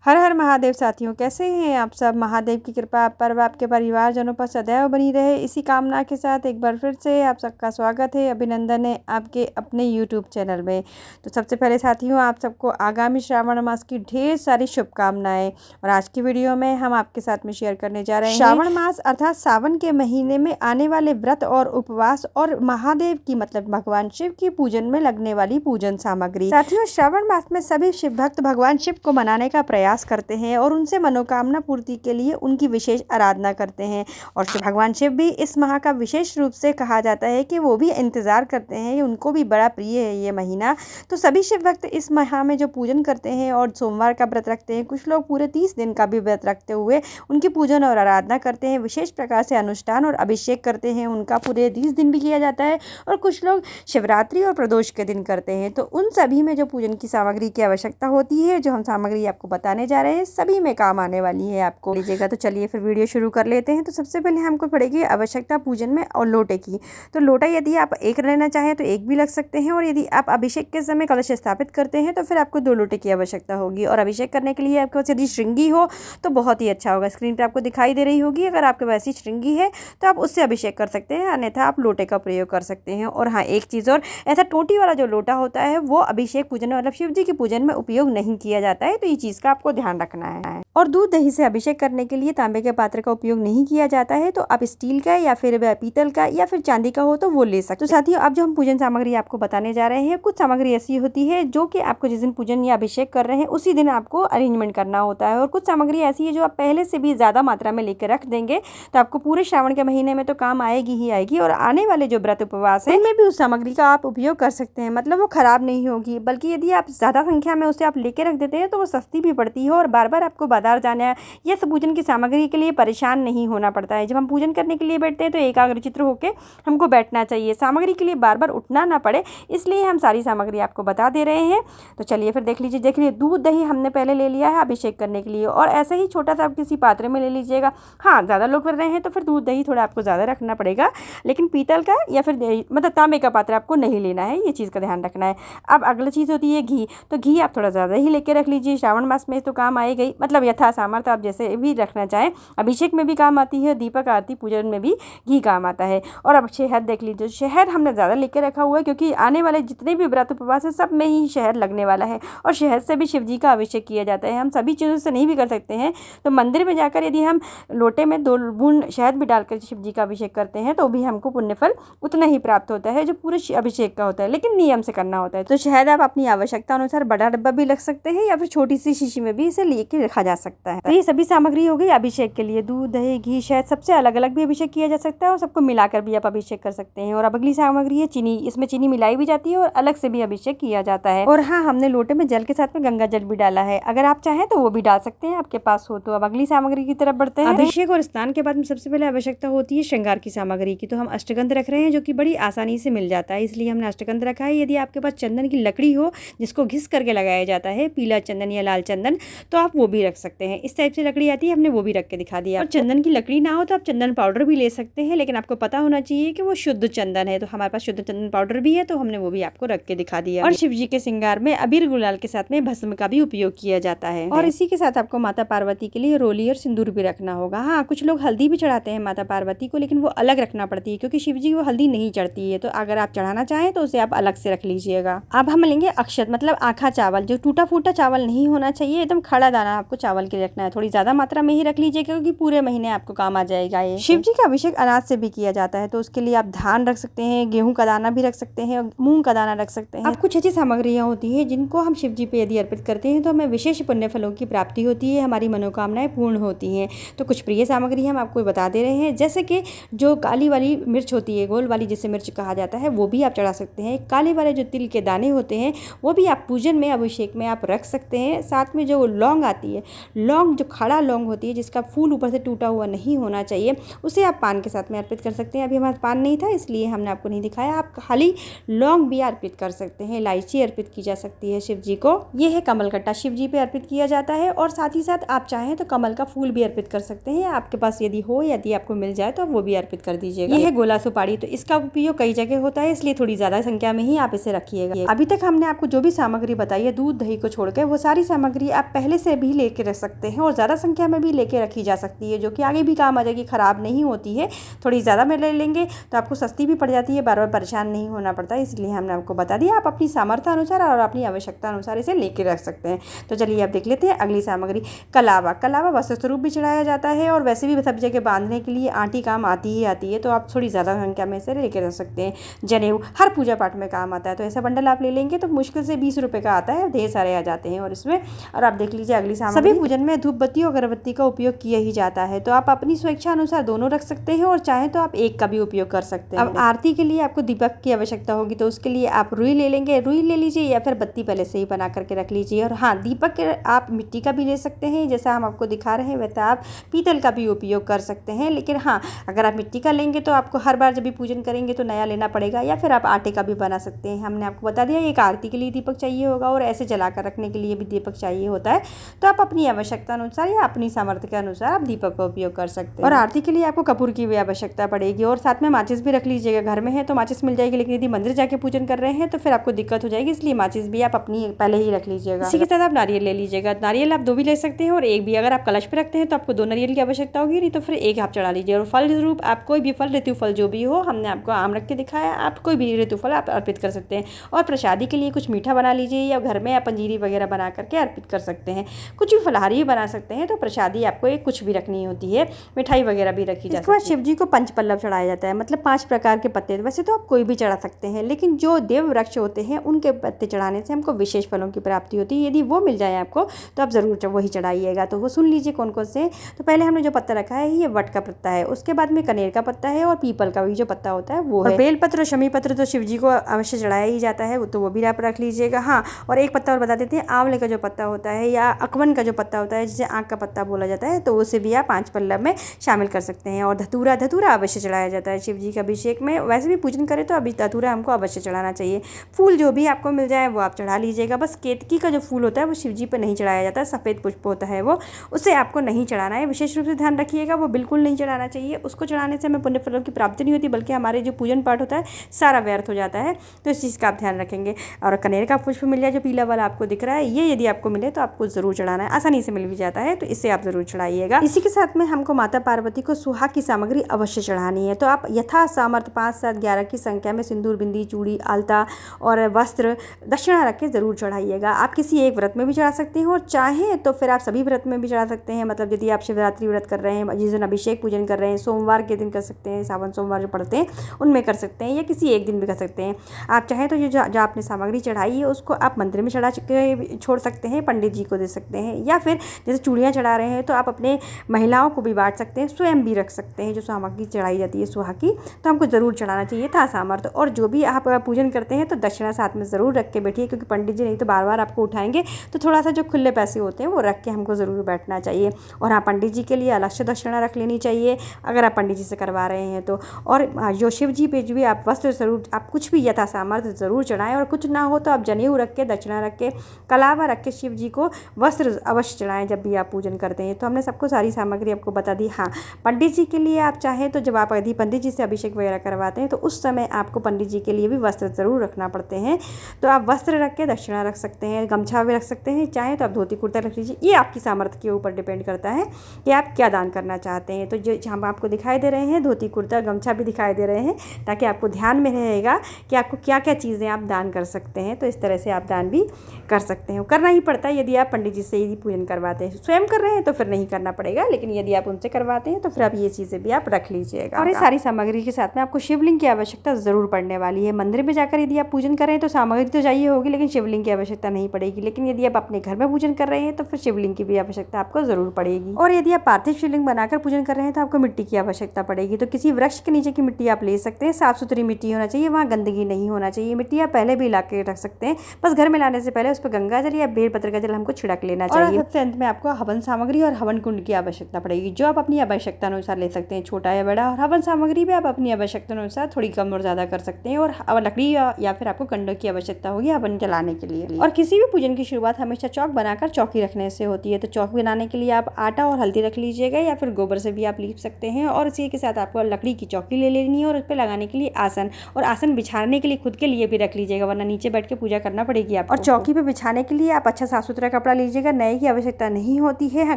हर हर महादेव साथियों, कैसे हैं आप सब। महादेव की कृपा आप पर व आपके परिवारजनों पर सदैव बनी रहे, इसी कामना के साथ एक बार फिर से आप सबका स्वागत है, अभिनंदन है आपके अपने YouTube चैनल में। तो सबसे पहले साथियों, आप सबको आगामी श्रावण मास की ढेर सारी शुभकामनाएं। और आज की वीडियो में हम आपके साथ में शेयर करने जा रहे हैं श्रावण मास अर्थात सावन के महीने में आने वाले व्रत और उपवास और महादेव की मतलब भगवान शिव की पूजन में लगने वाली पूजन सामग्री। साथियों, श्रावण मास में सभी शिव भक्त भगवान शिव को मनाने का प्रयास करते हैं और उनसे मनोकामना पूर्ति के लिए उनकी विशेष आराधना करते हैं। और भगवान शिव भी इस माह का विशेष रूप से कहा जाता है कि वो भी इंतजार करते हैं, उनको भी बड़ा प्रिय है ये महीना। तो सभी शिव भक्त इस माह में जो पूजन करते हैं और सोमवार का व्रत रखते हैं, कुछ लोग पूरे 30 दिन का भी व्रत रखते हुए उनकी पूजन और आराधना करते हैं, विशेष प्रकार से अनुष्ठान और अभिषेक करते हैं, उनका पूरे 30 दिन भी किया जाता है। और कुछ लोग शिवरात्रि और प्रदोष के दिन करते हैं। तो उन सभी में जो पूजन की सामग्री की आवश्यकता होती है, जो हम सामग्री आपको बताने जा रहे हैं, सभी में काम आने वाली है आपको लीजिएगा। तो चलिए फिर वीडियो शुरू कर लेते हैं। तो सबसे पहले हमको पड़ेगी आवश्यकता पूजन में और लोटे की। तो लोटा यदि आप एक लेना चाहें तो एक भी लग सकते हैं, और यदि आप अभिषेक के समय कलश स्थापित करते हैं तो फिर आपको 2 लोटे की आवश्यकता होगी। और अभिषेक करने के लिए आपके पास यदि श्रृंगी हो तो बहुत ही अच्छा होगा, स्क्रीन पर आपको दिखाई दे रही होगी। अगर आपके पास ऐसी श्रृंगी है तो आप उससे अभिषेक कर सकते हैं, अन्यथा आप लोटे का प्रयोग कर सकते हैं। और हाँ, एक चीज़ और, ऐसा टोटी वाला जो लोटा होता है वो अभिषेक पूजन मतलब शिव जी की पूजन में उपयोग नहीं किया जाता है, तो ये चीज़ का आपको ध्यान रखना है। और दूध दही से अभिषेक करने के लिए तांबे के पात्र का उपयोग नहीं किया जाता है, तो आप स्टील का या फिर पीतल का या फिर चांदी का हो तो वो ले सकते हैं। तो साथियों, अब जो हम पूजन सामग्री आपको बताने जा रहे हैं, कुछ सामग्री ऐसी होती है जो कि आपको जिस दिन पूजन या अभिषेक कर रहे हैं उसी दिन आपको अरेंजमेंट करना होता है, और कुछ सामग्री ऐसी है जो आप पहले से भी ज़्यादा मात्रा में लेकर रख देंगे तो आपको पूरे श्रावण के महीने में तो काम आएगी ही आएगी। और आने वाले जो व्रत उपवास है इनमें भी उस सामग्री का आप उपयोग कर सकते हैं, मतलब वो खराब नहीं होगी, बल्कि यदि आप ज़्यादा संख्या में उसे आप लेके रख देते हैं तो वो सस्ती भी पड़ती है और बार बार आपको बाजार जाना है या पूजन की सामग्री के लिए परेशान नहीं होना पड़ता है। जब हम पूजन करने के लिए बैठते हैं तो एकाग्रचित्त होकर हमको बैठना चाहिए, सामग्री के लिए बार बार उठना ना पड़े, इसलिए हम सारी सामग्री आपको बता दे रहे हैं। तो चलिए फिर देख लीजिए, दूध दही हमने पहले ले लिया है अभिषेक करने के लिए, और ऐसे ही छोटा सा आप किसी पात्र में ले लीजिएगा। हाँ, ज़्यादा लोग कर रहे हैं तो फिर दूध दही थोड़ा आपको ज़्यादा रखना पड़ेगा, लेकिन पीतल का या फिर मतलब तांबे का पात्र आपको नहीं लेना है, ये चीज़ का ध्यान रखना है। अब अगली चीज़ होती है घी। तो घी आप थोड़ा ज़्यादा ही लेके रख लीजिए, श्रावण मास में तो काम आएगा ही, मतलब यथा सामर्थ्य आप जैसे भी रखना चाहें। अभिषेक में भी काम आती है, दीपक आरती पूजन में भी घी काम आता है। और अब शहद देख लीजिए, शहद हमने ज़्यादा लेकर रखा हुआ है क्योंकि आने वाले जितने भी व्रत उपवास है सब में ही शहद लगने वाला है, और शहद से भी शिव जी का अभिषेक किया जाता है। हम सभी चीज़ों से नहीं भी कर सकते हैं, तो मंदिर में जाकर यदि हम लोटे में 2 बूंद शहद भी डालकर शिव जी का अभिषेक करते हैं तो भी हमको पुण्यफल उतना ही प्राप्त होता है जो पूरे अभिषेक का होता है, लेकिन नियम से करना होता है। तो शहद आप अपनी आवश्यकता अनुसार बड़ा डब्बा भी लग सकते हैं या फिर छोटी सी शीशी में भी इसे लेके रखा जा सकता है। तो ये सभी सामग्री हो गई अभिषेक के लिए, दूध दही घी शहद, सबसे अलग अलग भी अभिषेक किया जा सकता है और सबको मिलाकर भी आप अभिषेक कर सकते हैं। और अब अगली सामग्री है चीनी। इसमें चीनी मिलाई भी जाती है और अलग से भी अभिषेक किया जाता है। और हाँ, हमने लोटे में जल के साथ में गंगा जल भी डाला है, अगर आप चाहें तो वो भी डाल सकते हैं आपके पास हो तो। अब अगली सामग्री की तरफ बढ़ते हैं। अभिषेक और स्नान के बाद में सबसे पहले आवश्यकता होती है श्रृंगार की सामग्री की। तो हम अष्टगंध रख रहे हैं जो कि बड़ी आसानी से मिल जाता है, इसलिए हमने अष्टगंध रखा है। यदि आपके पास चंदन की लकड़ी हो जिसको घिस करके लगाया जाता है, पीला चंदन या लाल चंदन, तो आप वो भी रख सकते हैं। इस टाइप से लकड़ी आती है, हमने वो भी रख के दिखा दिया। और चंदन की लकड़ी ना हो तो आप चंदन पाउडर भी ले सकते हैं, लेकिन आपको पता होना चाहिए कि वो शुद्ध चंदन है। तो हमारे पास शुद्ध चंदन पाउडर भी है, तो हमने वो भी आपको रख के दिखा दिया। और शिव जी के श्रृंगार में अबीर गुलाल के साथ में भस्म का भी उपयोग किया जाता है। और इसी के साथ आपको माता पार्वती के लिए रोली और सिंदूर भी रखना होगा। हाँ, कुछ लोग हल्दी भी चढ़ाते हैं माता पार्वती को, लेकिन वो अलग रखना पड़ती है क्योंकि शिव जी को हल्दी नहीं चढ़ती है। तो अगर आप चढ़ाना चाहें तो उसे आप अलग से रख लीजिएगा। अब हम लेंगे अक्षत, मतलब आखा चावल, जो टूटा फूटा चावल नहीं होना चाहिए, एकदम खड़ा दाना आपको चावल के लिए रखना है। थोड़ी ज्यादा मात्रा में ही रख लीजिए क्योंकि पूरे महीने आपको काम आ जाएगा ये। शिव जी का अभिषेक अनाज से भी किया जाता है, तो उसके लिए आप धान रख सकते हैं, गेहूं का दाना भी रख सकते हैं, मूंग का दाना रख सकते हैं। अब कुछ ऐसी सामग्रियां होती है जिनको हम शिव जी पे यदि अर्पित करते हैं तो हमें विशेष पुण्य फलों की प्राप्ति होती है, हमारी मनोकामनाएं पूर्ण होती हैं। तो कुछ प्रिय सामग्री हम आपको बता दे रहे हैं, जैसे कि जो काली वाली मिर्च होती है, गोल वाली जिसे मिर्च कहा जाता है, वो भी आप चढ़ा सकते हैं। काले वाले जो तिल के दाने होते हैं वो भी आप पूजन में अभिषेक में आप रख सकते हैं। साथ में जो लौंग आती है, लौंग जो खड़ा लौंग होती है जिसका फूल ऊपर से टूटा हुआ नहीं होना चाहिए, उसे आप पान के साथ में अर्पित कर सकते हैं। अभी हमारे पान नहीं था इसलिए हमने आपको नहीं दिखाया। आप खाली लौंग भी अर्पित कर सकते हैं, इलायची अर्पित की जा सकती है शिव जी को। ये है कमलकट्टा, शिव जी पे अर्पित किया जाता है। और साथ ही साथ आप चाहें तो कमल का फूल भी अर्पित कर सकते हैं, आपके पास यदि हो, यदि आपको मिल जाए तो वो भी अर्पित कर दीजिएगा। ये है गोला सुपारी, तो इसका उपयोग कई जगह होता है, इसलिए थोड़ी ज्यादा संख्या में ही आप इसे रखिएगा। अभी तक हमने आपको जो भी सामग्री बताई है दूध दही को छोड़कर, वो सारी सामग्री आप पहले से भी लेके रख सकते हैं और ज़्यादा संख्या में भी लेके रखी जा सकती है, जो कि आगे भी काम आ जाएगी, ख़राब नहीं होती है। थोड़ी ज़्यादा में ले लेंगे तो आपको सस्ती भी पड़ जाती है, बार बार परेशान नहीं होना पड़ता है, इसलिए हमने आपको बता दिया। आप अपनी सामर्थ्य अनुसार और अपनी आवश्यकता अनुसार इसे लेके रख सकते हैं। तो चलिए आप देख लेते हैं अगली सामग्री, कलावा। कलावा वस्त्र स्वरूप भी चढ़ाया जाता है और वैसे भी सब जगह बांधने के लिए आंटी काम आती ही आती है, तो आप थोड़ी ज़्यादा संख्या में इसे लेके रख सकते हैं। जनेऊ हर पूजा पाठ में काम आता है, तो ऐसा बंडल आप ले लेंगे तो मुश्किल से 20 रुपये का आता है, ढेर सारे आ जाते हैं। और इसमें और आप देख लीजिए अगली सामग्री, सभी पूजन में धूप बत्ती और अगरबत्ती का उपयोग किया ही जाता है, तो आप अपनी स्वेच्छा अनुसार दोनों रख सकते हैं और चाहें तो आप एक का भी उपयोग कर सकते हैं। अब आरती के लिए आपको दीपक की आवश्यकता होगी, तो उसके लिए आप रुई ले लेंगे, रुई ले लीजिए या फिर बत्ती पहले से ही बना करके रख लीजिए। और हाँ, दीपक आप मिट्टी का भी ले सकते हैं, जैसा हम आपको दिखा रहे हैं वैसे आप पीतल का भी उपयोग कर सकते हैं। लेकिन हाँ, अगर आप मिट्टी का लेंगे तो आपको हर बार जब भी पूजन करेंगे तो नया लेना पड़ेगा, या फिर आप आटे का भी बना सकते हैं। हमने आपको बता दिया एक आरती के लिए दीपक चाहिए होगा और ऐसे जलाकर रखने के लिए भी दीपक चाहिए होता है, तो आप अपनी आवश्यकता अनुसार या अपनी सामर्थ्य के अनुसार आप दीपक का उपयोग कर सकते हैं। और आरती के लिए आपको कपूर की भी आवश्यकता पड़ेगी और साथ में माचिस भी रख लीजिएगा। घर में है तो माचिस मिल जाएगी, लेकिन यदि मंदिर जाके पूजन कर रहे हैं तो फिर आपको दिक्कत हो जाएगी, इसलिए माचिस भी आप अपनी पहले ही रख लीजिएगा। इसी के साथ आप नारियल ले लीजिएगा। नारियल आप 2 भी ले सकते हैं और 1 भी। अगर आप कलश पे रखते हैं तो आपको 2 नारियल की आवश्यकता होगी, नहीं तो फिर 1 आप चढ़ा लीजिए। और फल स्वरूप आप कोई भी फल, ऋतु फल जो भी हो, हमने आपको आम रख के दिखाया, आप कोई भी ऋतु फल आप अर्पित कर सकते हैं। और प्रसादी के लिए कुछ मीठा बना लीजिए या घर में आप पंजीरी वगैरह बना करके अर्पित कर सकते हैं। कुछ भी फलाहारी बना सकते हैं, तो प्रसादी आपको एक कुछ भी रखनी होती है, मिठाई वगैरह भी रखी जाती है। इसके बाद शिव जी को पंचपल्लव चढ़ाया जाता है, मतलब 5 प्रकार के पत्ते। वैसे तो आप कोई भी चढ़ा सकते हैं, लेकिन जो देव वृक्ष होते हैं उनके पत्ते चढ़ाने से हमको विशेष फलों की प्राप्ति होती है। यदि वो मिल जाए आपको तो आप ज़रूर वही चढ़ाइएगा। तो वो सुन लीजिए कौन कौन से। तो पहले हमने जो पत्ता रखा है ये वट का पत्ता है, उसके बाद में कनेर का पत्ता है और पीपल का भी जो पत्ता होता है वो है। बेलपत्र और शमी पत्र तो शिव जी को अवश्य चढ़ाया ही जाता है, तो वो भी आप रख लीजिएगा। हाँ, और एक पत्ता और बता देते हैं, आंवले का जो पत्ता होता है या अकवन का जो पत्ता होता है, जिसे आँख का पत्ता बोला जाता है, तो उसे भी आप 5 पल्लव में शामिल कर सकते हैं। और धतूरा अवश्य चढ़ाया जाता है शिव जी के अभिषेक में। वैसे भी पूजन करें तो अभी धतूरा हमको अवश्य चढ़ाना चाहिए। फूल जो भी आपको मिल जाए वो आप चढ़ा लीजिएगा। बस केतकी का जो फूल होता है वो शिव जी पर नहीं चढ़ाया जाता, सफ़ेद पुष्प होता है वो, उसे आपको नहीं चढ़ाना है। विशेष रूप से ध्यान रखिएगा, वो बिल्कुल नहीं चढ़ाना चाहिए। उसको चढ़ाने से हमें पुण्य फलों की प्राप्ति नहीं होती, बल्कि हमारे जो पूजन पाठ होता है सारा व्यर्थ हो जाता है, तो इस चीज़ का आप ध्यान रखेंगे। और कनेर का पुष्प मिल जाए जो पीला वाला आपको दिख रहा है, ये यदि आपको मिले तो आपको ज़रूर चढ़ाना है, आसानी से मिल भी जाता है, तो इससे आप ज़रूर चढ़ाइएगा। इसी के साथ में हमको माता पार्वती को सुहाग की सामग्री अवश्य चढ़ानी है, तो आप यथा सामर्थ्य 5, 7, 11 की संख्या में सिंदूर, बिंदी, चूड़ी, आलता और वस्त्र दक्षिणा रख के ज़रूर चढ़ाइएगा। आप किसी एक व्रत में भी चढ़ा सकते हैं और चाहें तो फिर आप सभी व्रत में भी चढ़ा सकते हैं। मतलब यदि आप शिवरात्रि व्रत कर रहे हैं, जिस दिन अभिषेक पूजन कर रहे हैं, सोमवार के दिन कर सकते हैं, सावन सोमवार जो पढ़ते हैं उनमें कर सकते हैं, या किसी एक दिन भी कर सकते हैं। आप चाहें तो जो आपने सामग्री चढ़ाई है उसको आप मंदिर में चढ़ा के छोड़ सकते हैं, पंडित जी को दे सकते हैं, या फिर जैसे चूड़ियाँ चढ़ा रहे हैं तो आप अपने महिलाओं को भी बांट सकते हैं, स्वयं भी रख सकते हैं। जो सामग्री चढ़ाई जाती है सुहाग की, तो हमको ज़रूर चढ़ाना चाहिए था सामर्थ्य। और जो भी आप पूजन करते हैं तो दक्षिणा साथ में ज़रूर रख के बैठिए, क्योंकि पंडित जी नहीं तो बार बार आपको उठाएंगे, तो थोड़ा सा जो खुले पैसे होते हैं वो रख के हमको ज़रूर बैठना चाहिए। और हाँ, पंडित जी के लिए अलग से दक्षिणा रख लेनी चाहिए अगर आप पंडित जी से करवा रहे हैं तो। और जो शिव जी पे जो भी आप वस्त्र ज़रूर, आप कुछ भी यथा सामर्थ्य ज़रूर चढ़ाएं, और कुछ ना हो तो आप जनेऊ रख के, दक्षिणा रख के, कलावा रख के शिव जी को वस्त्र अवश्य चढ़ाएं जब भी आप पूजन करते हैं। तो हमने सबको सारी सामग्री आपको बता दी। हाँ, पंडित जी के लिए आप चाहें तो जब आप यदि पंडित जी से अभिषेक वगैरह करवाते हैं तो उस समय आपको पंडित जी के लिए भी वस्त्र ज़रूर रखना पड़ते हैं, तो आप वस्त्र रख के दक्षिणा रख सकते हैं, गमछा भी रख सकते हैं, चाहें तो आप धोती कुर्ता रख लीजिए। ये आपकी सामर्थ्य के ऊपर डिपेंड करता है कि आप क्या दान करना चाहते हैं। तो जो हम आपको दिखाई दे रहे हैं, धोती कुर्ता गमछा भी दिखाई दे रहे हैं, ताकि आपको ध्यान में रहेगा कि आपको क्या क्या चीज़ें आप दान कर सकते हैं। तो इस तरह से आप दान भी कर सकते हैं, करना ही पड़ता है यदि आप पंडित जी से ही पूजन करवाते हैं। स्वयं कर रहे हैं तो फिर नहीं करना पड़ेगा, लेकिन यदि आप उनसे करवाते हैं तो फिर आप ये चीज़ें भी आप रख लीजिएगा। और ये सारी सामग्री के साथ में आपको शिवलिंग की आवश्यकता ज़रूर पड़ने वाली है। मंदिर में जाकर यदि आप पूजन करें तो सामग्री तो चाहिए होगी, लेकिन शिवलिंग की आवश्यकता नहीं पड़ेगी। लेकिन यदि आप अपने घर में पूजन कर रहे हैं तो फिर शिवलिंग की भी आवश्यकता आपको ज़रूर पड़ेगी। और यदि आप पार्थिव शिवलिंग बनाकर पूजन कर रहे हैं तो आपको मिट्टी की आवश्यकता पड़ेगी। तो किसी वृक्ष के नीचे की मिट्टी आप ले सकते हैं, साफ़ सुथरी मिट्टी होना चाहिए, वहाँ गंदगी नहीं होना चाहिए। मिट्टी आप पहले भी ला के रख सकते हैं, बस घर में लाने से पहले उस पर गंगा जल या बेलपत्र का जल हमको छिड़क लेना चाहिए। और सबसे अंत में आपको हवन सामग्री और हवन कुंड की आवश्यकता पड़ेगी, जो आप अपनी आवश्यकता अनुसार ले सकते हैं, छोटा या बड़ा। और हवन सामग्री भी आप अपनी आवश्यकता अनुसार थोड़ी कम और ज़्यादा कर सकते हैं। और लकड़ी या फिर आपको कंडों की आवश्यकता होगी हवन जलाने के लिए। और किसी भी पूजन की शुरुआत हमेशा चौक बनाकर चौकी रखने से होती है। तो चौक बनाने के लिए आप आटा और हल्दी रख लीजिएगा, या फिर गोबर से भी आप लीप सकते हैं। और इसी के साथ आपको लकड़ी की चौकी ले लेनी है और उस पर लगाने के लिए आसन, और आसन बिछाने के लिए खुद के लिए भी रख लीजिएगा, वरना नीचे बैठ के पूजा करना पड़ेगी आपको। और चौकी पे बिछाने के लिए आप अच्छा साफ सुथरा कपड़ा लीजिए लीजिएगा, नए की आवश्यकता नहीं होती है। हाँ,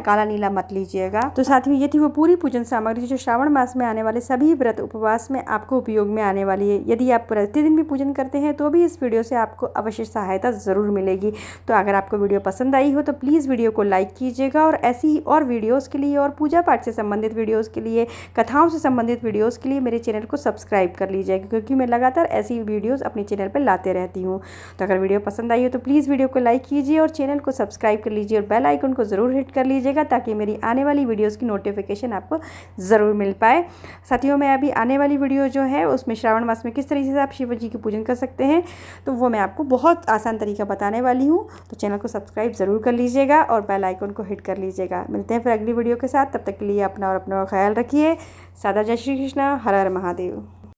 काला नीला मत लीजिएगा। तो साथ में ये थी वो पूरी पूजन सामग्री जो श्रावण मास में आने वाले सभी व्रत उपवास में आपको उपयोग में आने वाली है। यदि आप प्रतिदिन भी पूजन करते हैं तो भी इस वीडियो से आपको अवश्य सहायता ज़रूर मिलेगी। तो अगर आपको वीडियो पसंद आई हो तो प्लीज़ वीडियो को लाइक कीजिएगा और ऐसी ही और वीडियोज़ के लिए और पूजा पाठ से संबंधित वीडियोज़ के लिए, कथाओं से संबंधित वीडियोज़ के लिए मेरे चैनल को सब्सक्राइब कर लीजिएगा, क्योंकि मैं लगातार ऐसी वीडियोज़ अपने चैनल पर लाते रहती हूँ। तो अगर वीडियो पसंद आई हो तो प्लीज़ वीडियो को लाइक कीजिए और चैनल को सब्सक्राइब कर लीजिए और बेल आइकन को ज़रूर हिट कर लीजिएगा, ताकि मेरी आने वाली वीडियोज़ की नोटिफिकेशन आपको ज़रूर मिल पाए। साथियों, मैं अभी आने वाली वीडियो जो है उसमें श्रावण मास में किस तरीके से आप शिव जी की पूजन कर सकते हैं तो वो मैं आपको बहुत आसान तरीका बताने वाली हूँ। तो चैनल को सब्सक्राइब ज़रूर कर लीजिएगा और बेल आइकन को हिट कर लीजिएगा। मिलते हैं फिर अगली वीडियो के साथ, तब तक के लिए अपना और अपना ख्याल रखिए। सादा जय श्री कृष्णा, हर हर महादेव।